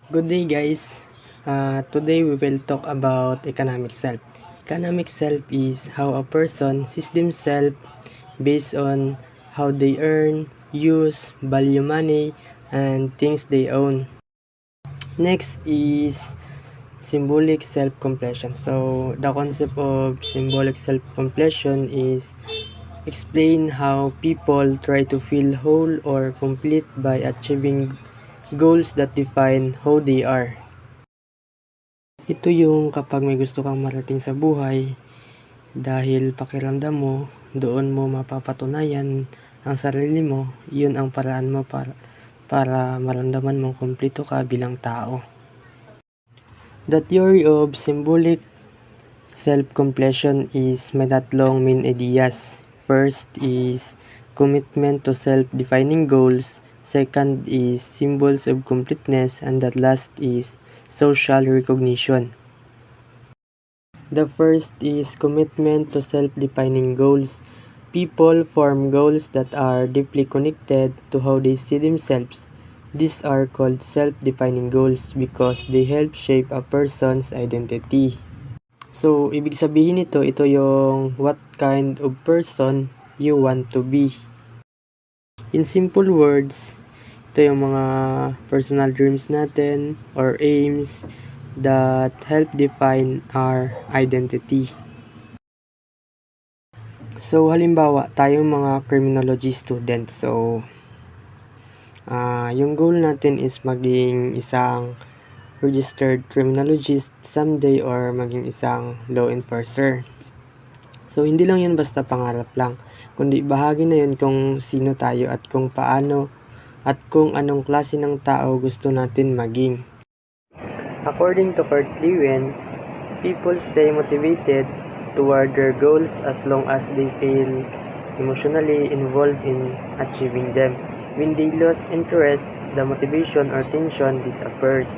Good day guys. Today we will talk about economic self. Economic self is how a person sees themselves based on how they earn, use, value money, and things they own. Next is symbolic self-completion. So the concept of symbolic self-completion is explain how people try to feel whole or complete by achieving goals that define how they are. Ito yung kapag may gusto kang marating sa buhay, dahil pakiramdam mo, doon mo mapapatunayan ang sarili mo, yun ang paraan mo para maramdaman mong kumpleto ka bilang tao. The theory of symbolic self-completion is may tatlong main ideas. First is commitment to self-defining goals. Second is symbols of completeness. And the last is social recognition. The first is commitment to self-defining goals. People form goals that are deeply connected to how they see themselves. These are called self-defining goals because they help shape a person's identity. So, ibig sabihin nito, ito yung what kind of person you want to be. In simple words, ito yung mga personal dreams natin or aims that help define our identity. So, halimbawa, tayong mga criminology students. So, yung goal natin is maging isang registered criminologist someday or maging isang law enforcer. So, hindi lang yun basta pangarap lang, kundi bahagi na yun kung sino tayo at kung paano at kung anong klase ng tao gusto natin maging. According to Kurt Lewin, people stay motivated toward their goals as long as they feel emotionally involved in achieving them. When they lose interest, the motivation or tension disappears.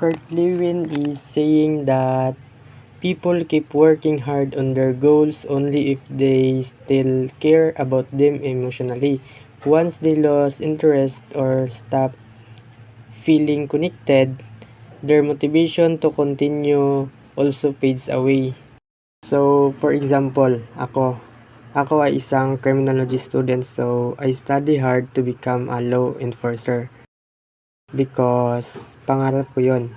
Kurt Lewin is saying that people keep working hard on their goals only if they still care about them emotionally. Once they lose interest or stop feeling connected, their motivation to continue also fades away. So, for example, ako ay isang criminology student, so I study hard to become a law enforcer because pangarap ko yun.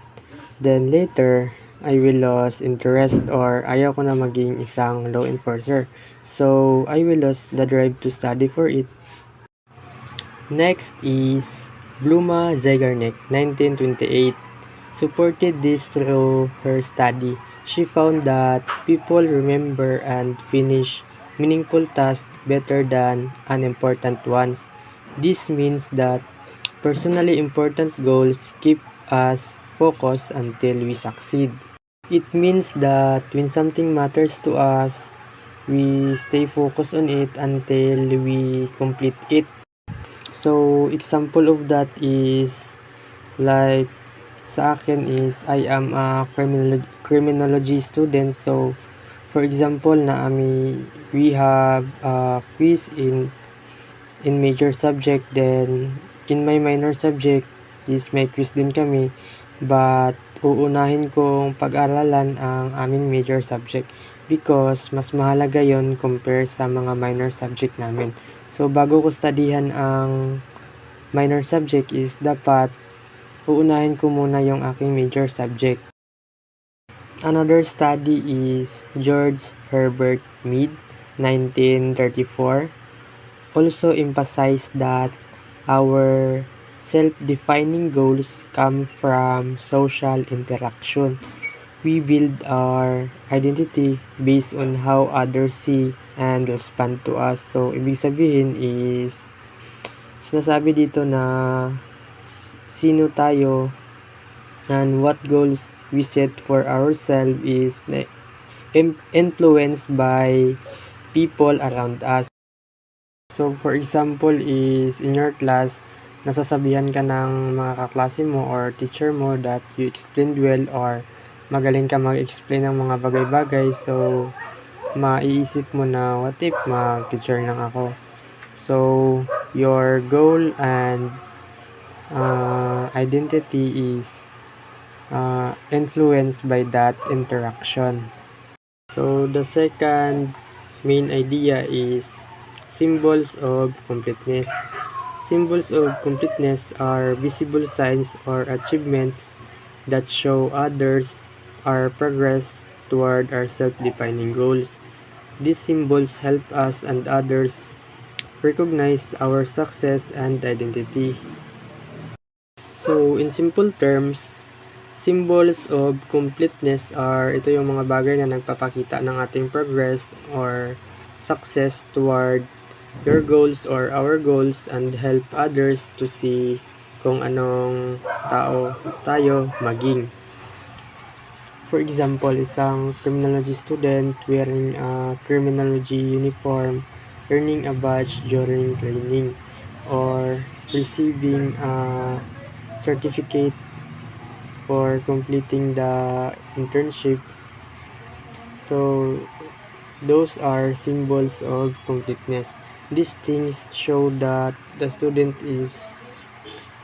Then later, I will lose interest or ayaw ko na maging isang law enforcer. So, I will lose the drive to study for it. Next is Bluma Zeigarnik, 1928, supported this through her study. She found that people remember and finish meaningful tasks better than unimportant ones. This means that personally important goals keep us focused until we succeed. It means that when something matters to us, we stay focused on it until we complete it. So, example of that is like sa akin is I am a criminology student. So, for example, we have a quiz in major subject, then in my minor subject is may quiz din kami, but uunahin kong pag-aralan ang aming major subject because mas mahalaga yon compare sa mga minor subject namin. So, bago ko studyhan ang minor subject is dapat uunahin ko muna yung aking major subject. Another study is George Herbert Mead, 1934, also emphasized that our self-defining goals come from social interaction. We build our identity based on how others see and respond to us. So, ibig sabihin is, sinasabi dito na sino tayo and what goals we set for ourselves is influenced by people around us. So, for example is in your class, nasasabihan ka ng mga kaklase mo or teacher mo that you explained well or magaling ka mag-explain ng mga bagay-bagay. So, maiisip mo na what if mag-teacher lang ako. So, your goal and identity is influenced by that interaction. So the second main idea is symbols of completeness. Symbols of completeness are visible signs or achievements that show others our progress toward our self-defining goals. These symbols help us and others recognize our success and identity. So, in simple terms, symbols of completeness ito yung mga bagay na nagpapakita ng ating progress or success toward your goals or our goals and help others to see kung anong tao tayo maging. For example, isang criminology student wearing a criminology uniform, earning a badge during training, or receiving a certificate for completing the internship. So, those are symbols of completeness. These things show that the student is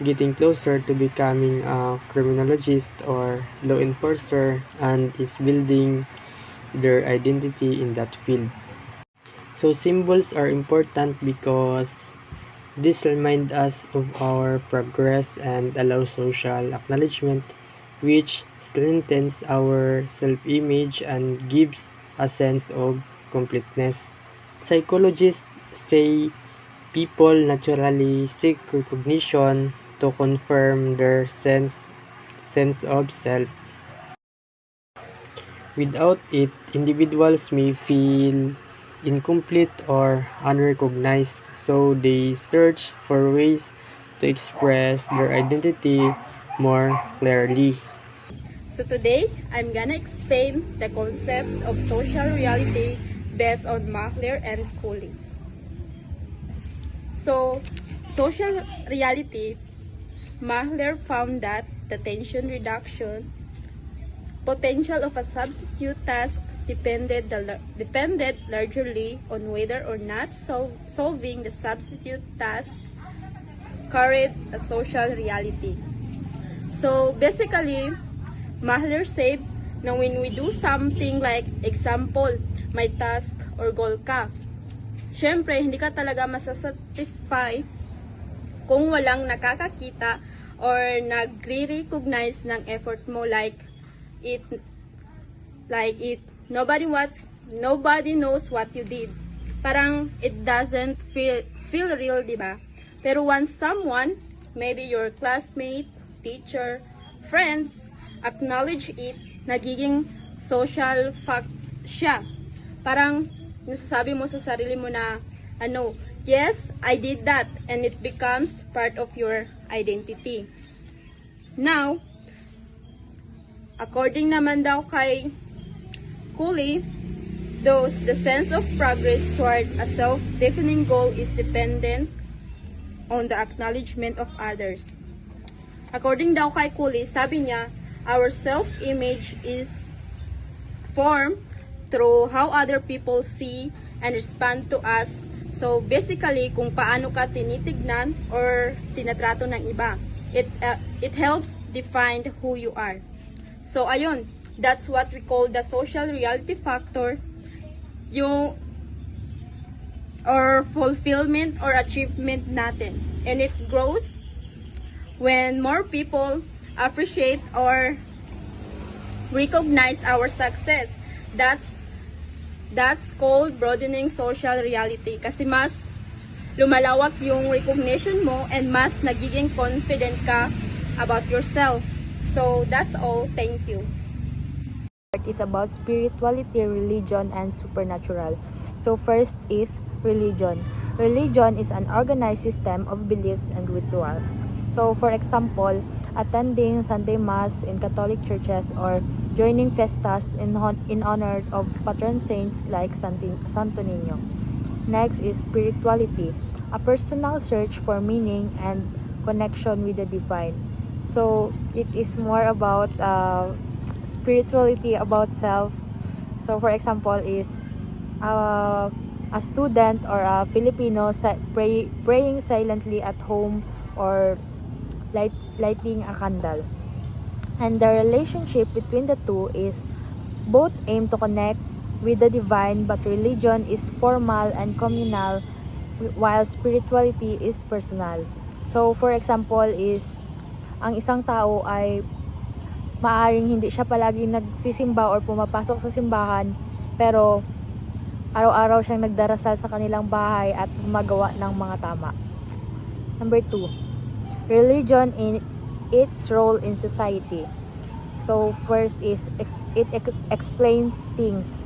getting closer to becoming a criminologist or law enforcer and is building their identity in that field. So symbols are important because this remind us of our progress and allow social acknowledgement, which strengthens our self-image and gives a sense of completeness. Psychologists say people naturally seek recognition to confirm their sense of self. Without it, individuals may feel incomplete or unrecognized, so they search for ways to express their identity more clearly. So today, I'm gonna explain the concept of social reality based on Mahler and Cooley. So, social reality, Mahler found that the tension reduction potential of a substitute task depended largely on whether or not solving the substitute task carried a social reality. So basically, Mahler said na when we do something like example, may task or goal ka, syempre hindi ka talaga masasatisfy kung walang nakakakita or nagre-recognize ng effort mo like it nobody knows what you did. Parang it doesn't feel real, di ba? Pero once someone, maybe your classmate, teacher, friends, acknowledge it, nagiging social fact siya. Parang nasasabi mo sa sarili mo na yes, I did that, and it becomes part of your identity. Now, according naman daw kay Cooley, the sense of progress toward a self-defining goal is dependent on the acknowledgement of others. According daw kay Cooley, sabi niya, our self-image is formed through how other people see and respond to us. So basically, kung paano ka tinitignan or tinatrato ng iba, it helps define who you are. So ayun, that's what we call the social reality factor, yung or fulfillment or achievement natin. And it grows when more people appreciate or recognize our success. That's called broadening social reality kasi mas lumalawak yung recognition mo and mas nagiging confident ka about yourself. So that's all. Thank you. Part is about spirituality, religion, and supernatural. So first is religion. Religion is an organized system of beliefs and rituals. So for example, attending Sunday Mass in Catholic churches or joining festas in honor of patron saints like Santo Niño. Next is spirituality, a personal search for meaning and connection with the divine. So it is more about spirituality, about self. So for example is a student or a Filipino praying silently at home or lighting a candle. And the relationship between the two is both aim to connect with the divine, but religion is formal and communal while spirituality is personal. So for example is ang isang tao ay maaring hindi siya palagi nagsisimba or pumapasok sa simbahan, pero araw-araw siyang nagdarasal sa kanilang bahay at gumagawa ng mga tama. Number 2, religion in its role in society. So first is it explains things.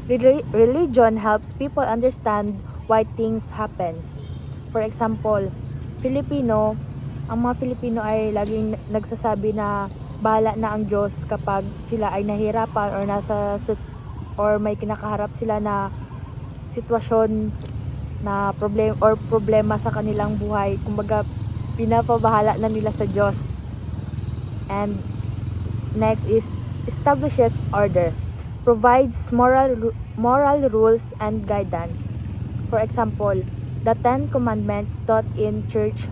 Religion helps people understand why things happen. For example, ang mga Filipino ay laging nagsasabi na bahala na ang Diyos kapag sila ay nahirapan or may kinakaharap sila na sitwasyon na problema sa kanilang buhay. Kumbaga, pinapabahala na nila sa Diyos. And next is establishes order, provides moral rules and guidance. For example, the 10 Commandments taught in church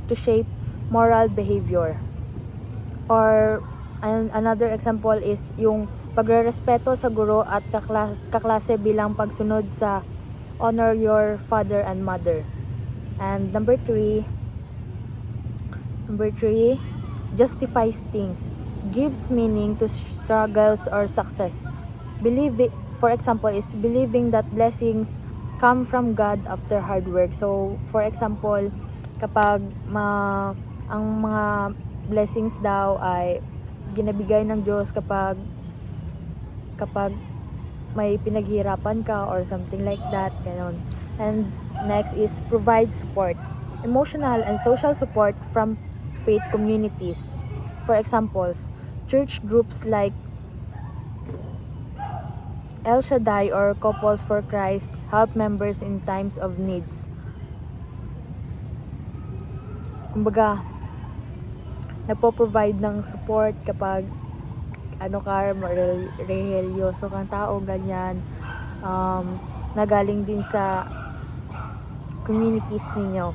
to shape moral behavior. Or another example is yung pagrerespeto sa guro at kaklase bilang pagsunod sa honor your father and mother. And number 3, justifies things, gives meaning to struggles or success. For example, is believing that blessings come from God after hard work. So, for example, kapag ang mga blessings daw ay ginabigay ng Diyos kapag may pinaghirapan ka or something like that, ganon. And next is provide support, emotional and social support from faith communities. For examples, church groups like El Shaddai or Couples for Christ help members in times of needs. Kumbaga, nagpo-provide ng support kapag religyoso kang tao, ganyan. Nagaling din sa communities ninyo.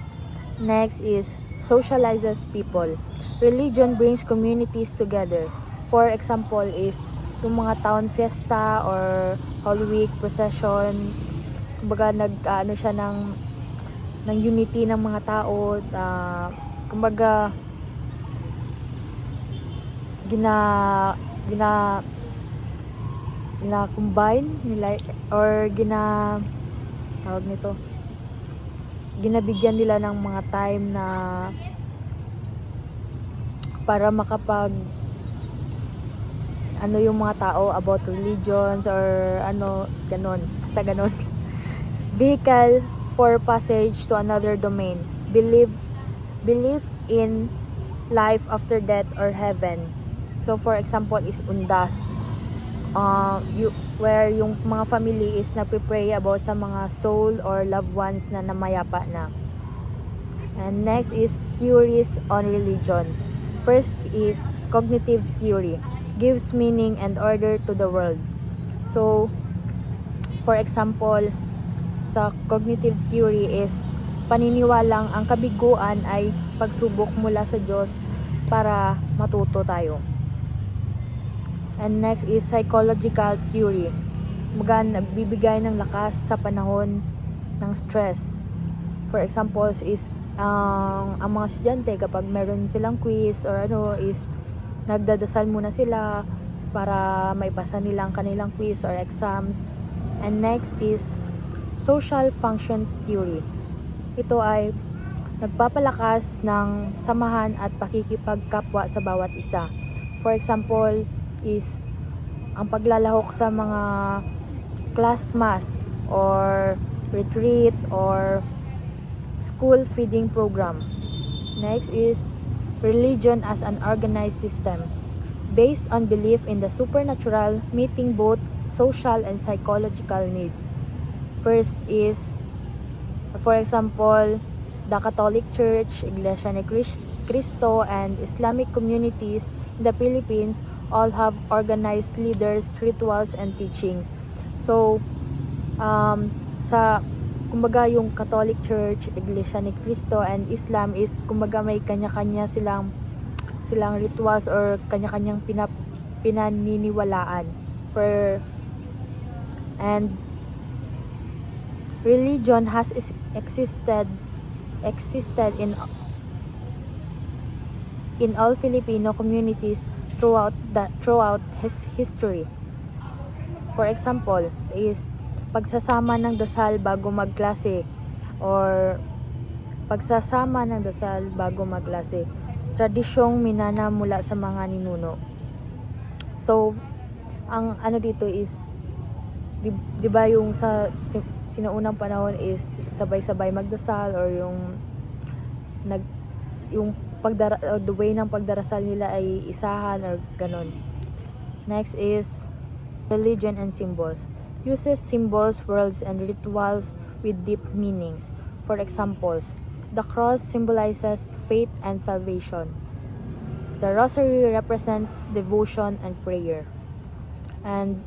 Next is socializes people. Religion brings communities together. For example is yung mga town fiesta or Holy Week procession. Kumbaga siya ng unity ng mga tao. Kumbaga combine nila or ginabigyan nila ng mga time na para makapag yung mga tao about religions or ganon. Vehicle for passage to another domain. Belief in life after death or heaven. So for example is undas. Where yung mga family is nagpe-pray about sa mga soul or loved ones na namayapa na. And next is theories on religion. First is cognitive theory, gives meaning and order to the world. So for example, sa cognitive theory is paniniwalang ang kabiguan ay pagsubok mula sa Diyos para matuto tayo. And next is psychological theory. Nagbibigay ng lakas sa panahon ng stress. For example is ang mga estudyante kapag meron silang quiz or is nagdadasal muna sila para maipasa nila ang kanilang quiz or exams. And next is social function theory. Ito ay nagpapalakas ng samahan at pakikipagkapwa sa bawat isa. For example is ang paglalahok sa mga class mass or retreat or school feeding program. Next is religion as an organized system based on belief in the supernatural, meeting both social and psychological needs. First is, for example, the Catholic Church, Iglesia ni Cristo, and Islamic communities in the Philippines all have organized leaders, rituals, and teachings. So, sa kumbaga yung Catholic Church, Iglesia ni Cristo, and Islam is kumbaga may kanya-kanya silang rituals or kanya-kanyang pinaniniwalaan. And religion has existed in all Filipino communities throughout his history. For example, is pagsasama ng dasal bago magklase or pagsasama ng dasal bago magklase. Tradisyong minana mula sa mga ninuno. So, ang ano dito is di ba yung sa sinuunang panahon is sabay-sabay magdasal or yung the way ng pagdarasal nila ay isahan or ganon. Next is religion and symbols. Uses symbols, words, and rituals with deep meanings. For examples, the cross symbolizes faith and salvation. The rosary represents devotion and prayer. And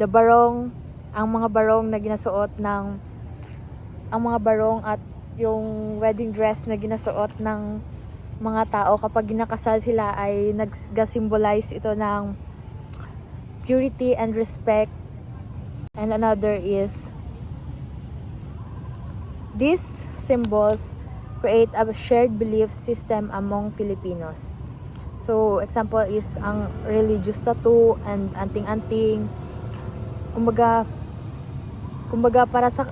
the barong, ang mga barong na ginasuot ng ang mga barong at yung wedding dress na ginasuot ng mga tao kapag ginakasal sila ay nag-symbolize ito ng purity and respect. And another is these symbols create a shared belief system among Filipinos. So, example is ang religious tattoo and anting-anting. Kumbaga para sa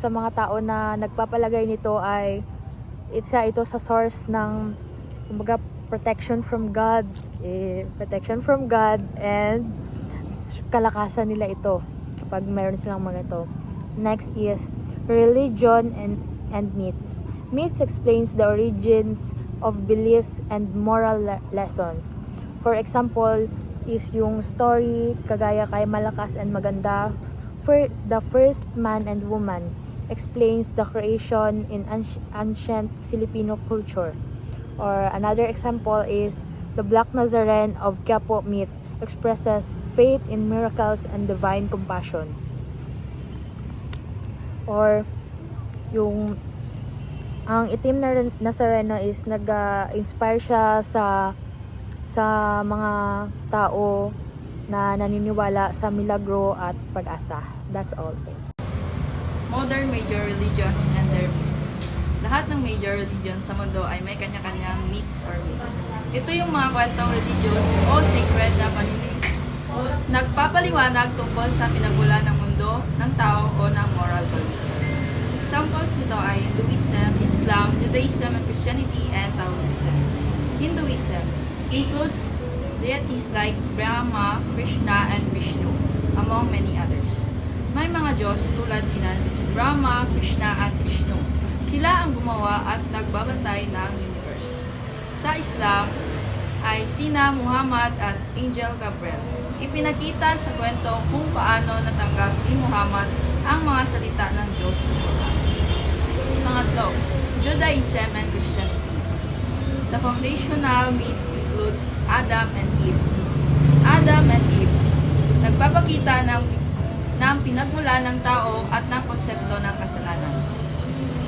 mga tao na nagpapalagay nito ay ito sa source ng kumbaga protection from God and kalakasan nila ito kapag meron silang mga ito. Next is religion and myths. Myths explains the origins of beliefs and moral lessons. For example, is yung story kagaya kay Malakas and Maganda, for the first man and woman, explains the creation in ancient Filipino culture. Or another example is the Black Nazarene of Quiapo myth expresses faith in miracles and divine compassion. Or yung ang itim na Nazareno is nag-inspire siya sa mga tao na naniniwala sa milagro at pag-asa. That's all. Modern major religions and their myths. Lahat ng major religions sa mundo ay may kanya-kanyang myths or myth. Ito yung mga kwentong religious o sacred na paninig. Nagpapaliwanag tungkol sa pinagmula ng mundo, ng tao o ng moral values. Examples nito ay Hinduism, Islam, Judaism, and Christianity, and Taoism. Hinduism includes deities like Brahma, Krishna, and Vishnu, among many others. May mga Diyos tulad ni Brahma, Krishna, at Vishnu. Sila ang gumawa at nagbabantay ng universe. Sa Islam ay sina Muhammad at Angel Gabriel. Ipinakita sa kwento kung paano natanggap ni Muhammad ang mga salita ng Diyos ng Quran. Pangatlo, Judaism and Christianity. The foundational myth includes Adam and Eve. Adam and Eve, nagpapakita ng pinagmula ng tao at ng konsepto ng kasalanan.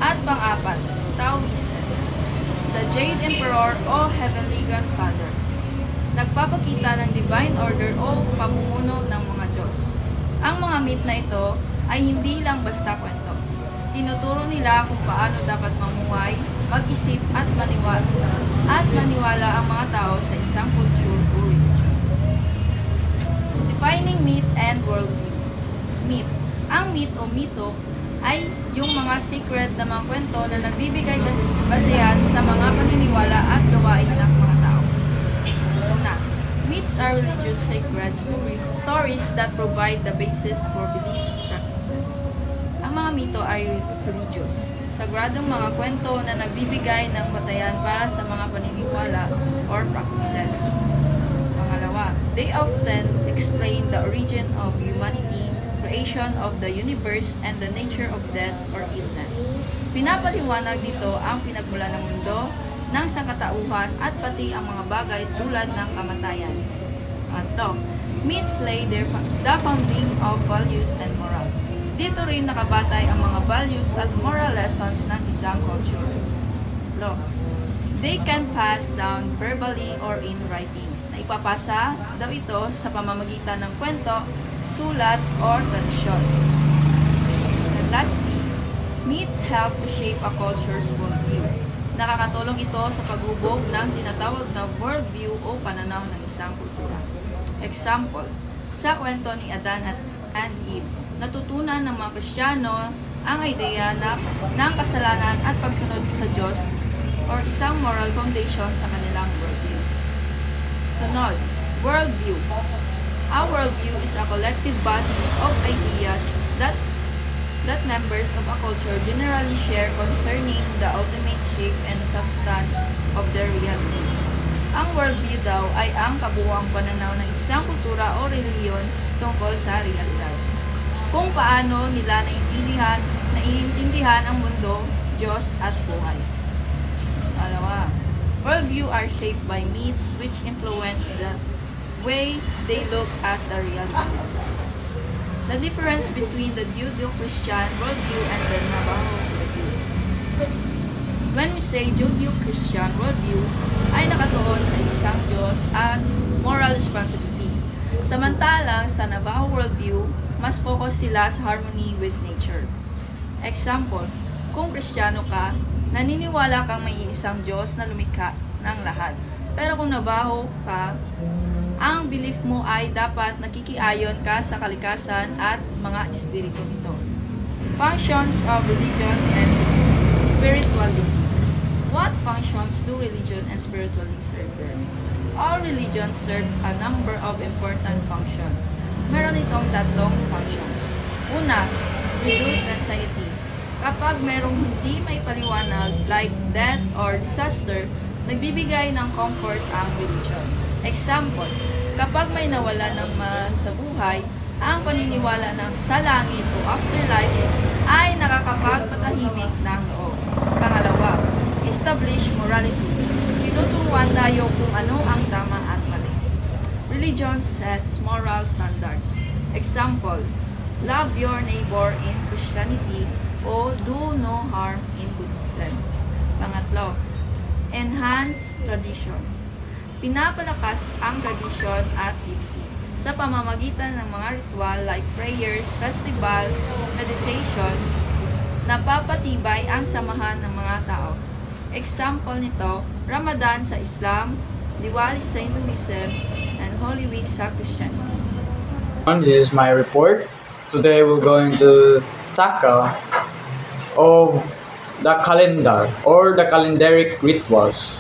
At pang-apat, Taoism, the Jade Emperor o Heavenly Grandfather. Nagpapakita ng divine order o pamumuno ng mga Diyos. Ang mga myth na ito ay hindi lang basta kwento. Tinuturo nila kung paano dapat mamuhay, mag-isip at maniwala ang mga tao sa isang culture o religion. Defining myth and worldview. Myth. Ang myth o mito ay yung mga sacred na mga kwento na nagbibigay basehan sa mga paniniwala at gawain ng mga tao. Una, myths are religious sacred stories that provide the basis for beliefs practices. Ang mga mito ay religious, sagradong mga kwento na nagbibigay ng batayan para sa mga paniniwala or practices. Pangalawa, they often explain the origin of humanity, creation of the universe, and the nature of death or illness. Pinapaliwanag dito ang pinagmula ng mundo, ng sangkatauhan, at pati ang mga bagay tulad ng kamatayan. Pangatlo, myths lay the founding of values and morals. Dito rin nakabatay ang mga values at moral lessons ng isang culture. Law. They can pass down verbally or in writing. Naipapasa daw ito sa pamamagitan ng kwento, sulat, or tradisyon. And lastly, myths help to shape a culture's worldview. Nakakatulong ito sa paghubog ng tinatawag na worldview o pananaw ng isang kultura. Example, sa kwento ni Adan at Eve, natutunan ng mga Kristiyano ang ideya ng kasalanan at pagsunod sa Diyos or isang moral foundation sa kanilang worldview. Sunod, worldview. A worldview is a collective body of ideas that members of a culture generally share concerning the ultimate shape and substance of their reality. Ang worldview daw ay ang kabuuang pananaw ng isang kultura o relihiyon tungkol sa realidad. Kung paano nila naiintindihan ang mundo, Diyos at buhay. Dalawa, worldview are shaped by myths which influence the way they look at the reality. The difference between the Judeo-Christian worldview and the Navajo worldview. When we say Judeo-Christian worldview, ay nakatuon sa isang Diyos at moral responsibility. Samantalang sa Navajo worldview, mas focus sila sa harmony with nature. Example, kung Kristiyano ka, naniniwala kang may isang Diyos na lumikha ng lahat. Pero kung Navajo ka, ang belief mo ay dapat nakikiayon ka sa kalikasan at mga espiritu nito. Functions of religions and spirituality. What functions do religion and spirituality serve? All religions serve a number of important functions. Meron itong tatlong functions. Una, reduce anxiety. Kapag merong hindi may paliwanag like death or disaster, nagbibigay ng comfort ang religion. Example, kapag may nawala ng sa buhay, ang paniniwala ng sa langit o afterlife ay nakakapagpatahimik ng loob. Pangalawa, establish morality. Tinuturuan tayo kung ano ang tama at mali. Religion sets moral standards. Example, love your neighbor in Christianity o do no harm in Buddhism. Pangatlo, enhance tradition. Pinapalakas ang tradisyon at unity sa pamamagitan ng mga ritual like prayers, festival, meditation, napapatibay ang samahan ng mga tao. Example nito, Ramadan sa Islam, Diwali sa Hinduism, and Holy Week sa Christianity. This is my report. Today we're going to tackle of the calendar or the calendaric rituals.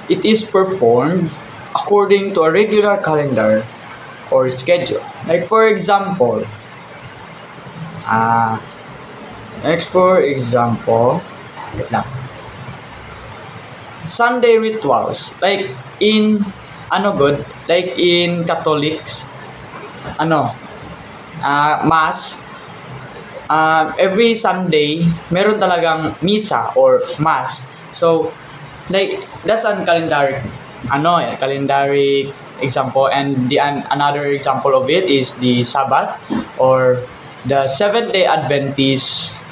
It is performed according to a regular calendar or schedule. Like for example, wait lang. Sunday rituals like in like in Catholics mass, every Sunday meron talagang misa or mass. So like that's a calendaric example, and another example of it is the Sabbath or the Seventh-day Adventist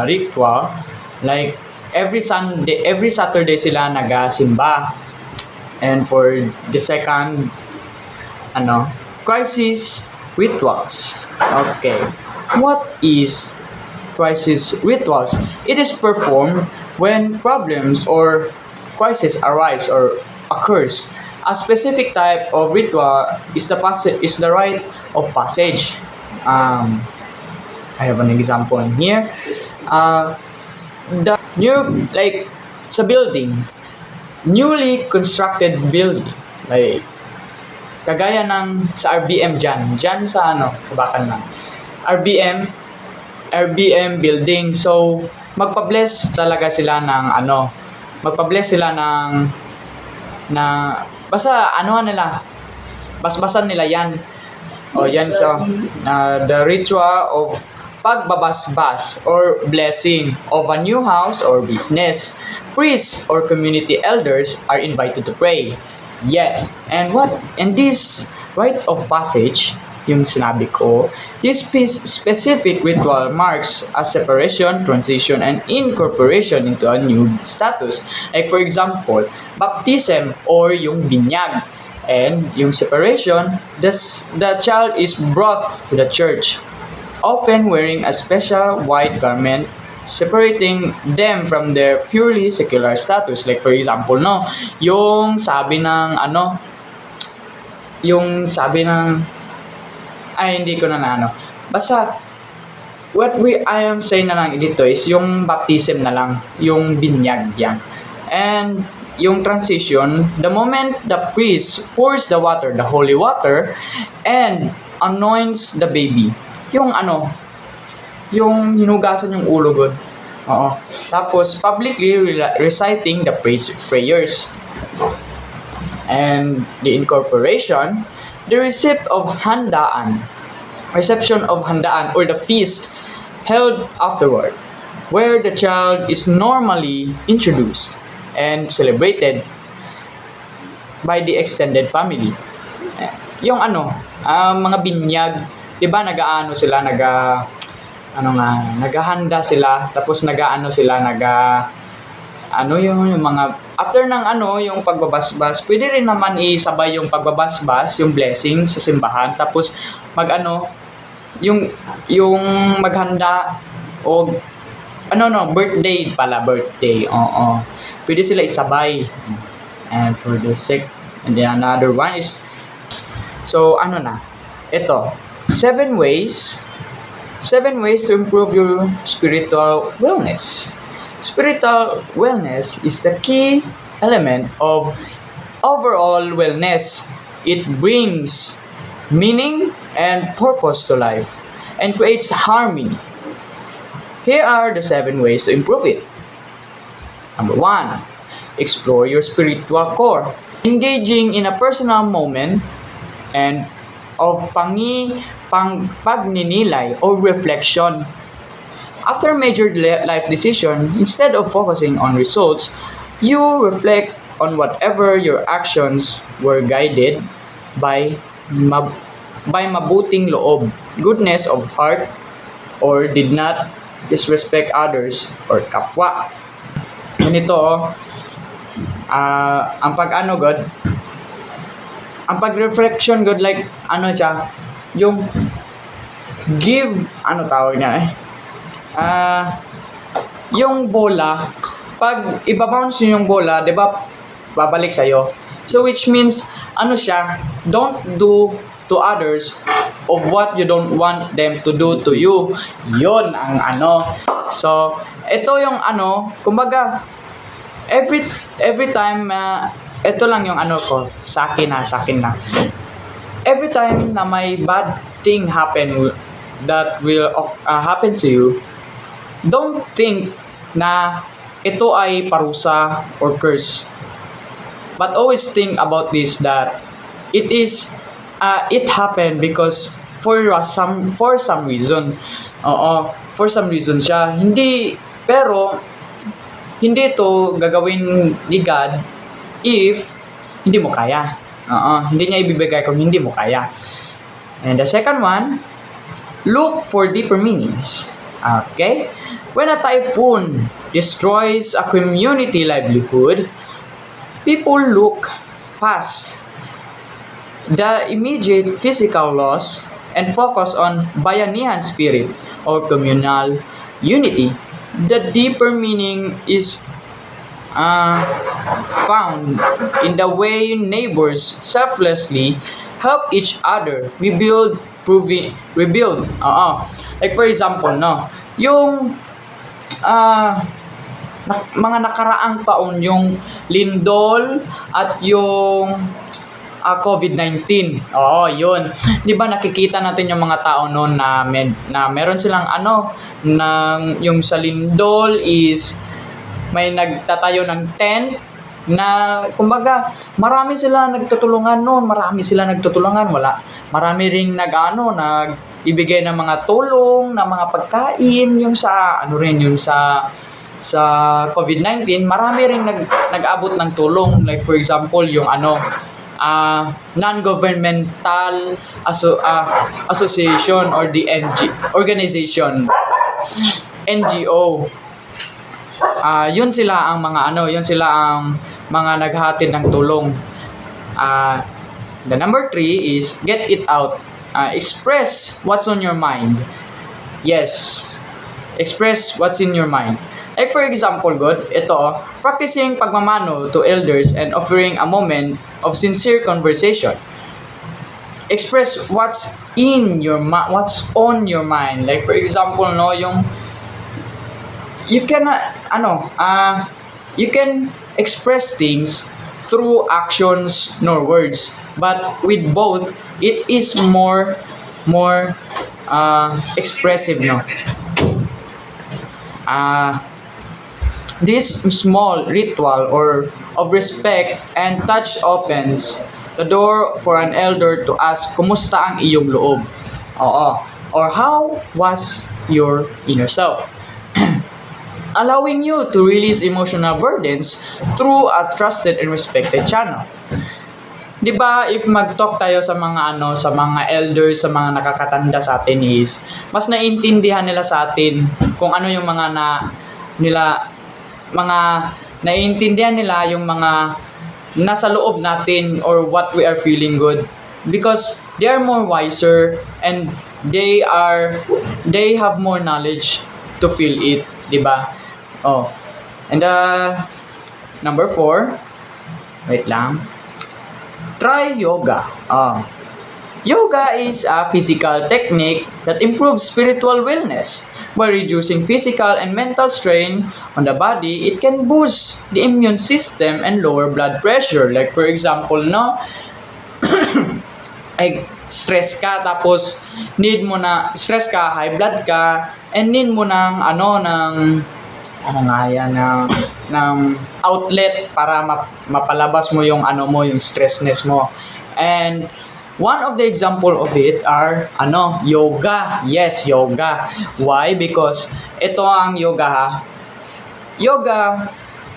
ritual. Like every Saturday sila nagasimba. And for the second crisis rituals. Okay, what is crisis rituals? It is performed when problems or crisis arise or occurs. A specific type of ritual is the rite of passage. I have an example in here. The new, like sa building, newly constructed building, like kagaya ng sa RBM dyan sa Kabakan lang. RBM building. So magpa-bless talaga sila ng basta basbasan nila yan. Yan the ritual of pagbabasbas or blessing of a new house or business. Priests or community elders are invited to pray. Yes, and this rite of passage yung sinabi ko. This specific ritual marks a separation, transition, and incorporation into a new status. Like for example, baptism or yung binyag. And yung separation, the child is brought to the church, often wearing a special white garment separating them from their purely secular status. Like for example, no, yung sabi ng ay hindi ko na basta I am saying na lang dito is yung baptism na lang, yung binyag yan. And yung transition, the moment the priest pours the water, the holy water, and anoints the baby. Yung yung hinugasan yung ulo, good. Oo. Tapos, publicly reciting the prayers. And the incorporation, the reception of handaan, or the feast held afterward, where the child is normally introduced and celebrated by the extended family. Yung mga binyag, 'di ba naghahanda sila, tapos yung mga after ng yung pagbabasbas, pwede rin naman isabay yung pagbabasbas, yung blessing sa simbahan, tapos yung maghanda o birthday. Oo. Pwede sila isabay. And for the and then another one is ito, 7 ways to improve your spiritual wellness. Spiritual wellness is the key element of overall wellness. It brings meaning and purpose to life and creates harmony. Here are the 7 ways to improve it. Number 1, explore your spiritual core. Engaging in a personal moment and of pagninilay or reflection. After major life decision, instead of focusing on results, you reflect on whatever your actions were guided by mabuting loob, goodness of heart, or did not disrespect others or kapwa. Ganito, ang pag-reflection, God, like, yung give, tawag niya yung bola, pag ibabounce nyo yung bola, di ba, babalik sa'yo. So, which means, don't do to others of what you don't want them to do to you. Yun ang So, ito yung kumbaga, every time, ito lang yung ko, sa akin na. Every time na may bad thing that will happen to you, don't think na ito ay parusa or curse. But always think about this, that it happened because for some reason. For some reason siya. Pero hindi ito gagawin ni God if hindi mo kaya. Hindi niya ibibigay kung hindi mo kaya. And the second one, look for deeper meanings. Okay? When a typhoon destroys a community livelihood, people look past the immediate physical loss and focus on bayanihan spirit or communal unity. The deeper meaning is found in the way neighbors selflessly help each other rebuild. Like for example, yung mga nakaraang taon, yung lindol at yung COVID-19. Yun. 'Di ba nakikita natin yung mga tao noon na meron silang yung sa lindol is may nagtatayo ng tent na kumbaga marami sila nagtutulungan noon, marami ring nagbibigay ng mga tulong, ng mga pagkain, yung sa sa COVID-19, marami ring nag-abot ng tulong, like for example yung non-governmental association or the organization, NGO. Yun sila ang mga naghahatid ng tulong. The number 3 is get it out. Express what's on your mind. Yes. Express what's in your mind. Like for example, practicing pagmamano to elders and offering a moment of sincere conversation. Express what's on your mind. Like for example, you can express things through actions nor words, but with both it is more expressive, no. This small ritual of respect and touch opens the door for an elder to ask, kumusta ang iyong loob? Or how was your inner self? Allowing you to release emotional burdens through a trusted and respected channel. 'Di ba, if mag-talk tayo sa mga elders, sa mga nakakatanda sa atin, is mas naiintindihan nila sa atin kung ano yung naiintindihan nila yung mga nasa loob natin or what we are feeling good, because they are more wiser and they have more knowledge to feel it, 'di ba? And number 4, wait lang. Try yoga. Yoga is a physical technique that improves spiritual wellness. By reducing physical and mental strain on the body, it can boost the immune system and lower blood pressure. Like for example, ay stress ka, tapos stress ka, high blood ka, and need mo ng outlet para mapalabas mo yung yung stressness mo. And one of the example of it are yoga. Yes, yoga. Why? Because ito ang yoga, Yoga,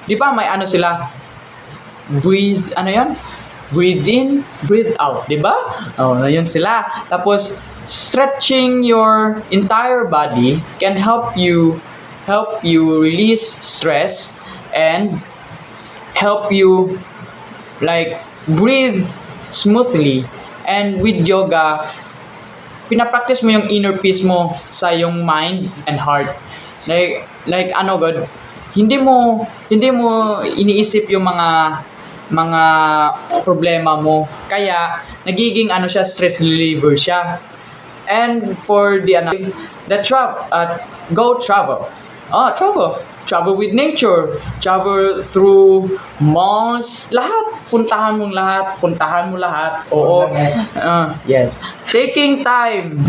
di ba may sila? Breathe in, breathe out, di ba? Yun sila. Tapos stretching your entire body can help you release stress and help you breathe smoothly. And with yoga, pinapractice mo yung inner peace mo sa yung mind and heart. Hindi mo iniisip yung mga problema mo. Kaya nagiging stress reliever siya. And for go travel. Travel with nature. Travel through malls. Puntahan mo lahat. Oo. Yes. Taking time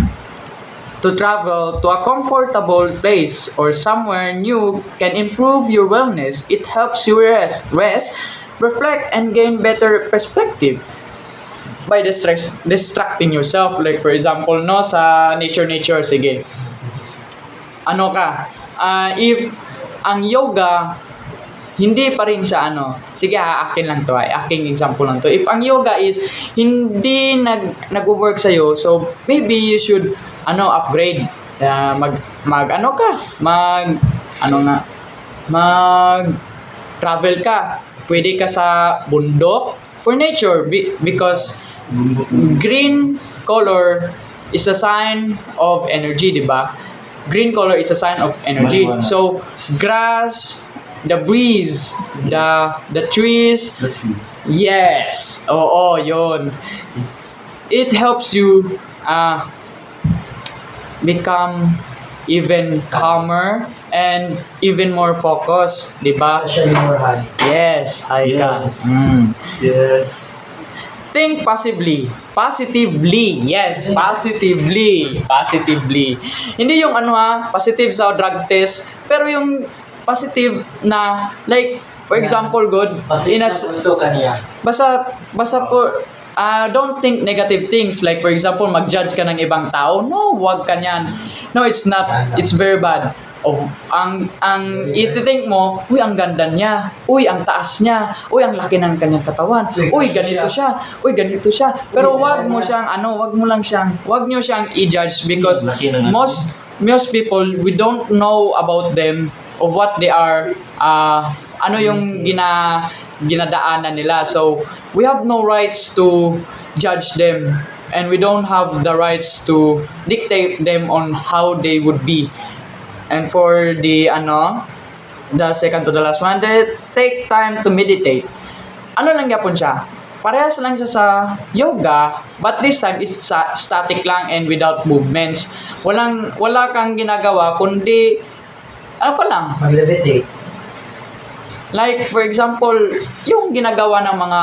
to travel to a comfortable place or somewhere new can improve your wellness. It helps you rest, reflect, and gain better perspective by distracting yourself. Like for example, sa nature, sige. If ang yoga, hindi pa rin siya sige, akin lang to, aking example lang to. If ang yoga is hindi nag-work sa'yo, so maybe you should upgrade. Travel ka. Pwede ka sa bundok for nature because green color is a sign of energy, di ba? Green color is a sign of energy. So, grass, the breeze, the trees. Yes. Yun. It helps you become even calmer and even more focused, di ba? Especially more high. Yes, high ka. Yes. Think positively. Yes, positively. Hindi yung positive sa drug test, pero yung positive na for example, basta po don't think negative things. Like for example, mag-judge ka ng ibang tao. No, wag ka niyan. No, it's not. It's very bad. Oh, ang iti-think mo, uy, ang ganda niya, uy, ang taas niya, uy, ang laki ng kanyang katawan, uy, ganito siya, uy, ganito siya. Pero wag mo siyang wag niyo siyang i-judge because most people, we don't know about them, of what they are, ano yung ginadaanan nila. So we have no rights to judge them, and we don't have the rights to dictate them on how they would be. And for the second to the last one, they take time to meditate. Ano lang yapon siya? Parehas lang siya sa yoga, but this time is static lang and without movements. Wala kang ginagawa kundi Mag-levitate. like for example, yung ginagawa ng mga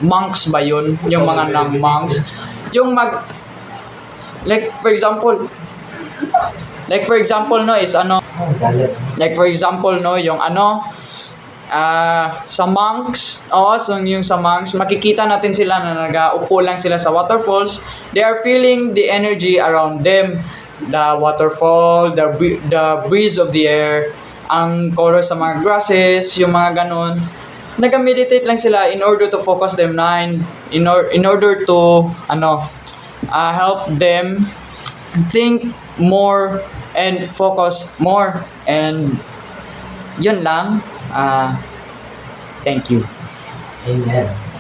monks ba yun? Yung mga non-monks, yung like for example no is like for example no yung sa monks, so yung sa monks, makikita natin sila na nag-uupo lang sila sa waterfalls. They are feeling the energy around them, the waterfall, the breeze of the air, ang color sa mga grasses, yung mga ganun. Nag-meditate lang sila in order to focus their mind, in order to help them think more and focus more, and yun lang. Thank you. Amen.